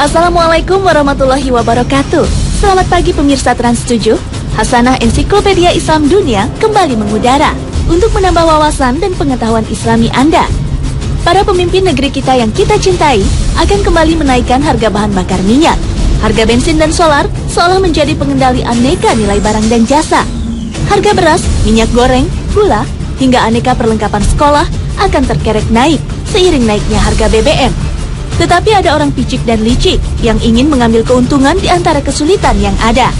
Assalamualaikum warahmatullahi wabarakatuh. Selamat pagi pemirsa Trans 7. Hasanah Ensiklopedia Islam Dunia kembali mengudara untuk menambah wawasan dan pengetahuan Islami Anda. Para pemimpin negeri kita yang kita cintai akan kembali menaikkan harga bahan bakar minyak. Harga bensin dan solar seolah menjadi pengendali aneka nilai barang dan jasa. Harga beras, minyak goreng, gula, hingga aneka perlengkapan sekolah akan terkerek naik seiring naiknya harga BBM. Tetapi ada orang picik dan licik yang ingin mengambil keuntungan di antara kesulitan yang ada.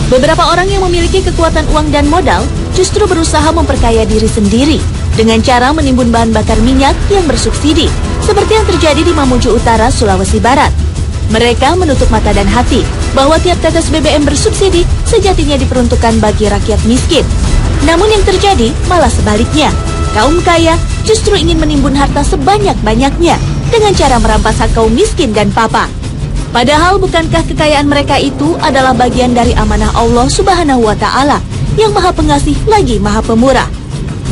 Beberapa orang yang memiliki kekuatan uang dan modal justru berusaha memperkaya diri sendiri dengan cara menimbun bahan bakar minyak yang bersubsidi, seperti yang terjadi di Mamuju Utara, Sulawesi Barat. Mereka menutup mata dan hati bahwa tiap tetes BBM bersubsidi sejatinya diperuntukkan bagi rakyat miskin. Namun yang terjadi malah sebaliknya. Kaum kaya justru ingin menimbun harta sebanyak-banyaknya dengan cara merampas hak kaum miskin dan papa. Padahal bukankah kekayaan mereka itu adalah bagian dari amanah Allah Subhanahu wa Ta'ala yang Maha Pengasih lagi Maha Pemurah.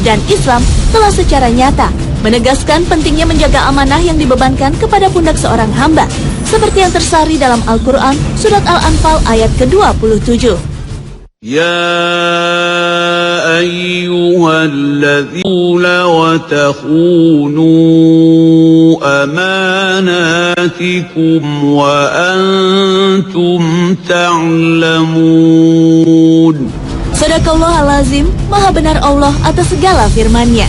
Dan Islam telah secara nyata menegaskan pentingnya menjaga amanah yang dibebankan kepada pundak seorang hamba, seperti yang tersari dalam Al-Quran surat Al-Anfal ayat ke-27. Ya ayyuhalladzina wa takhunu amanatikum wa antum ta'lamun. Sadaqallahul-azim, Maha benar Allah atas segala firman-Nya.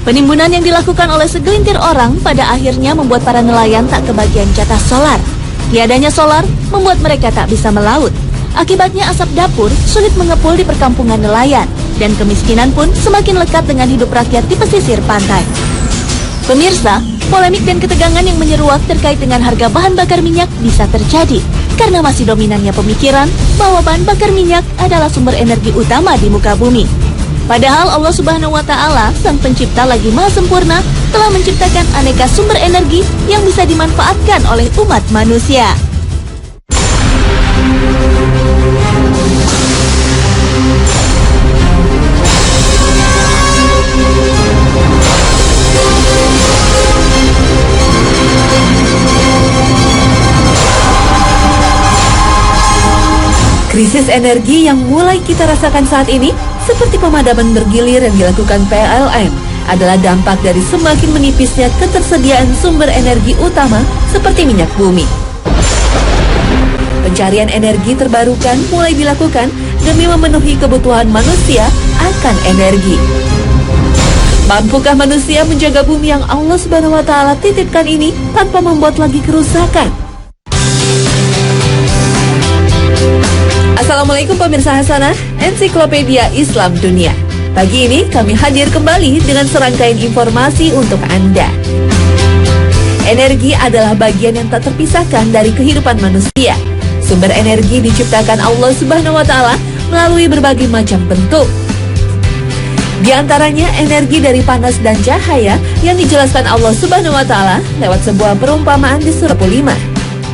Penimbunan yang dilakukan oleh segelintir orang pada akhirnya membuat para nelayan tak kebagian jatah solar. Tiadanya solar membuat mereka tak bisa melaut. Akibatnya asap dapur sulit mengepul di perkampungan nelayan, dan kemiskinan pun semakin lekat dengan hidup rakyat di pesisir pantai. Pemirsa, polemik dan ketegangan yang menyeruak terkait dengan harga bahan bakar minyak bisa terjadi karena masih dominannya pemikiran bahwa bahan bakar minyak adalah sumber energi utama di muka bumi. Padahal Allah Subhanahu wa Ta'ala, Sang Pencipta lagi Maha Sempurna, telah menciptakan aneka sumber energi yang bisa dimanfaatkan oleh umat manusia. Krisis energi yang mulai kita rasakan saat ini, seperti pemadaman bergilir yang dilakukan PLN, adalah dampak dari semakin menipisnya ketersediaan sumber energi utama seperti minyak bumi. Pencarian energi terbarukan mulai dilakukan demi memenuhi kebutuhan manusia akan energi. Mampukah manusia menjaga bumi yang Allah Subhanahu wa Ta'ala titipkan ini tanpa membuat lagi kerusakan? Assalamualaikum pemirsa Hasanah Ensiklopedia Islam Dunia. Pagi ini kami hadir kembali dengan serangkaian informasi untuk Anda. Energi adalah bagian yang tak terpisahkan dari kehidupan manusia. Sumber energi diciptakan Allah Subhanahu wa Ta'ala melalui berbagai macam bentuk. Di antaranya energi dari panas dan cahaya yang dijelaskan Allah Subhanahu wa Ta'ala lewat sebuah perumpamaan di surah 5.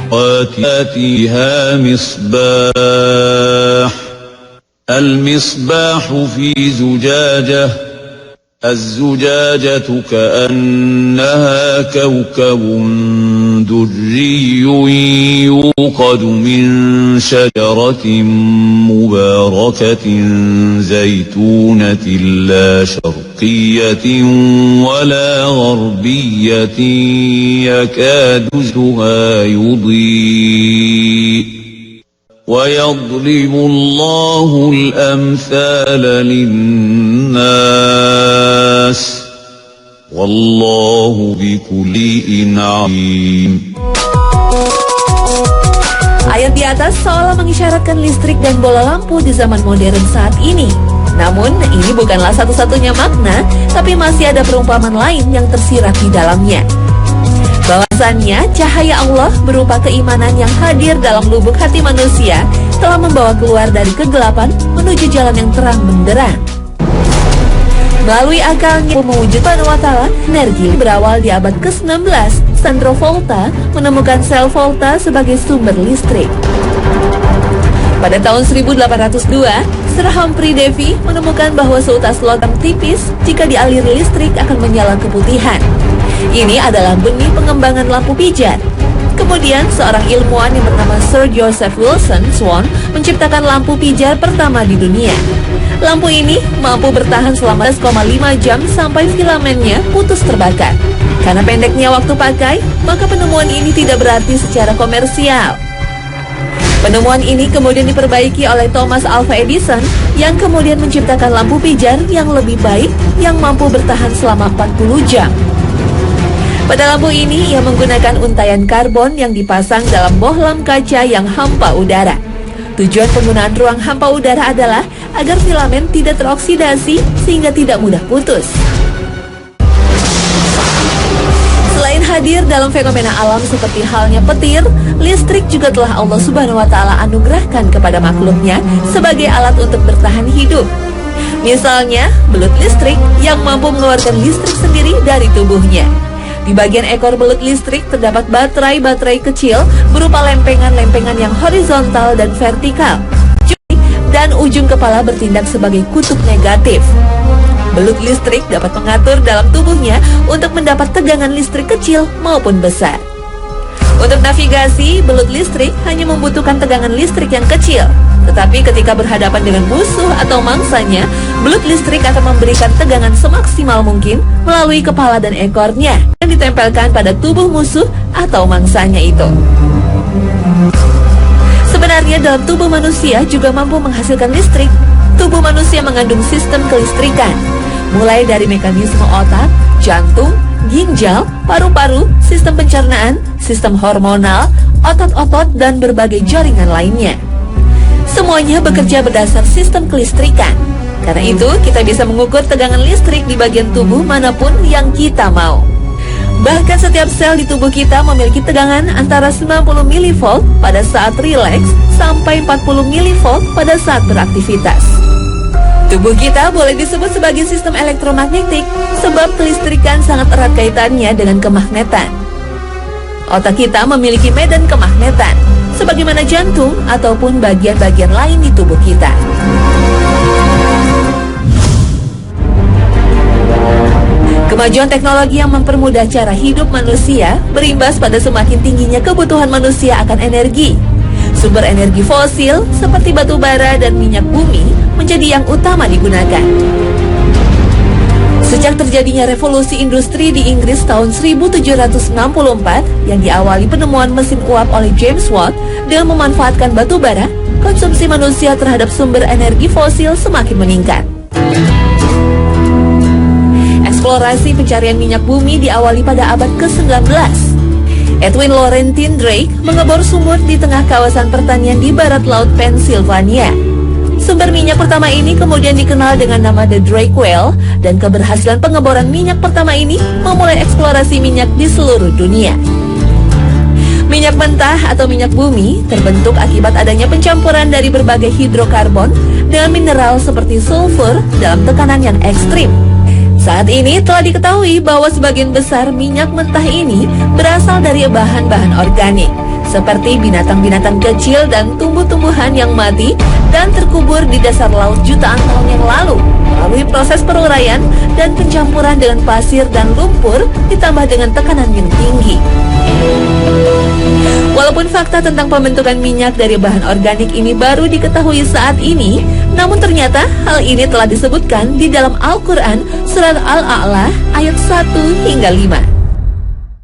فيها مصباح المصباح في زجاجة الزجاجة كأنها كوكب دري يوقد من شجرة مباركة زيتونة لا شرقية ولا غربية يكاد زيتها يضيء ويضرب الله الأمثال للناس والله بكل عليم. Ayat di atas seolah mengisyaratkan listrik dan bola lampu di zaman modern saat ini. Namun, ini bukanlah satu-satunya makna, tapi masih ada perumpamaan lain yang tersirat di dalamnya. Bahwasannya, cahaya Allah berupa keimanan yang hadir dalam lubuk hati manusia telah membawa keluar dari kegelapan menuju jalan yang terang benderang. Melalui akalnya mewujudkan wa ta'ala, energi berawal di abad ke-19. Sandro Volta menemukan sel volta sebagai sumber listrik. Pada tahun 1802, Sir Humphrey Davy menemukan bahwa seutas logam tipis jika dialiri listrik akan menyala keputihan. Ini adalah benih pengembangan lampu pijat. Kemudian, seorang ilmuwan yang bernama Sir Joseph Wilson Swan menciptakan lampu pijar pertama di dunia. Lampu ini mampu bertahan selama 1,5 jam sampai filamennya putus terbakar. Karena pendeknya waktu pakai, maka penemuan ini tidak berarti secara komersial. Penemuan ini kemudian diperbaiki oleh Thomas Alva Edison yang kemudian menciptakan lampu pijar yang lebih baik yang mampu bertahan selama 40 jam. Pada lampu ini, ia menggunakan untaian karbon yang dipasang dalam bohlam kaca yang hampa udara. Tujuan penggunaan ruang hampa udara adalah agar filamen tidak teroksidasi sehingga tidak mudah putus. Selain hadir dalam fenomena alam seperti halnya petir, listrik juga telah Allah Subhanahu wa Ta'ala anugerahkan kepada makhluknya sebagai alat untuk bertahan hidup. Misalnya, belut listrik yang mampu mengeluarkan listrik sendiri dari tubuhnya. Di bagian ekor belut listrik terdapat baterai-baterai kecil berupa lempengan-lempengan yang horizontal dan vertikal. Dan ujung kepala bertindak sebagai kutub negatif. Belut listrik dapat mengatur dalam tubuhnya untuk mendapat tegangan listrik kecil maupun besar. Untuk navigasi, belut listrik hanya membutuhkan tegangan listrik yang kecil. Tetapi ketika berhadapan dengan musuh atau mangsanya, belut listrik akan memberikan tegangan semaksimal mungkin melalui kepala dan ekornya yang ditempelkan pada tubuh musuh atau mangsanya itu. Sebenarnya dalam tubuh manusia juga mampu menghasilkan listrik. Tubuh manusia mengandung sistem kelistrikan, mulai dari mekanisme otak, jantung, ginjal, paru-paru, sistem pencernaan, sistem hormonal, otot-otot, dan berbagai jaringan lainnya. Semuanya bekerja berdasar sistem kelistrikan. Karena itu, kita bisa mengukur tegangan listrik di bagian tubuh manapun yang kita mau. Bahkan setiap sel di tubuh kita memiliki tegangan antara 90 mV pada saat rileks sampai 40 mV pada saat beraktivitas. Tubuh kita boleh disebut sebagai sistem elektromagnetik sebab kelistrikan sangat erat kaitannya dengan kemagnetan. Otak kita memiliki medan kemagnetan, sebagaimana jantung ataupun bagian-bagian lain di tubuh kita. Kemajuan teknologi yang mempermudah cara hidup manusia berimbas pada semakin tingginya kebutuhan manusia akan energi. Sumber energi fosil seperti batu bara dan minyak bumi menjadi yang utama digunakan. Sejak terjadinya revolusi industri di Inggris tahun 1764 yang diawali penemuan mesin uap oleh James Watt dengan memanfaatkan batu bara, konsumsi manusia terhadap sumber energi fosil semakin meningkat. Eksplorasi pencarian minyak bumi diawali pada abad ke-19. Edwin Laurentine Drake mengebor sumur di tengah kawasan pertanian di barat laut Pennsylvania. Sumber minyak pertama ini kemudian dikenal dengan nama The Drake Well, dan keberhasilan pengeboran minyak pertama ini memulai eksplorasi minyak di seluruh dunia. Minyak mentah atau minyak bumi terbentuk akibat adanya pencampuran dari berbagai hidrokarbon dengan mineral seperti sulfur dalam tekanan yang ekstrim. Saat ini telah diketahui bahwa sebagian besar minyak mentah ini berasal dari bahan-bahan organik, seperti binatang-binatang kecil dan tumbuh-tumbuhan yang mati dan terkubur di dasar laut jutaan tahun yang lalu, melalui proses peruraian dan pencampuran dengan pasir dan lumpur ditambah dengan tekanan yang tinggi. Walaupun fakta tentang pembentukan minyak dari bahan organik ini baru diketahui saat ini, namun ternyata hal ini telah disebutkan di dalam Al-Quran surat Al-A'la ayat 1 hingga 5.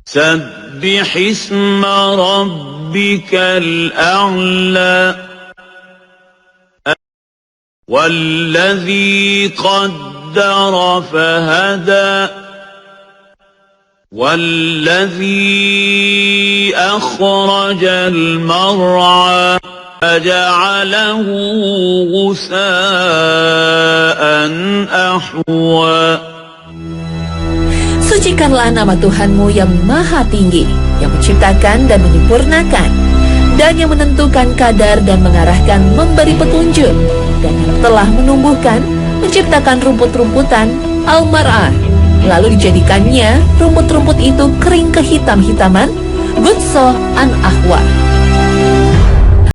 سبح اسم ربك الأعلى والذي قدر فهدى والذي أخرج المرعى فجعله غثاء أحوى. Sucikanlah nama Tuhanmu yang maha tinggi, yang menciptakan dan menyempurnakan, dan yang menentukan kadar dan mengarahkan, memberi petunjuk, dan yang telah menumbuhkan, menciptakan rumput-rumputan, al-mar'ah, lalu dijadikannya rumput-rumput itu kering kehitam-hitaman, gutso an ahwa.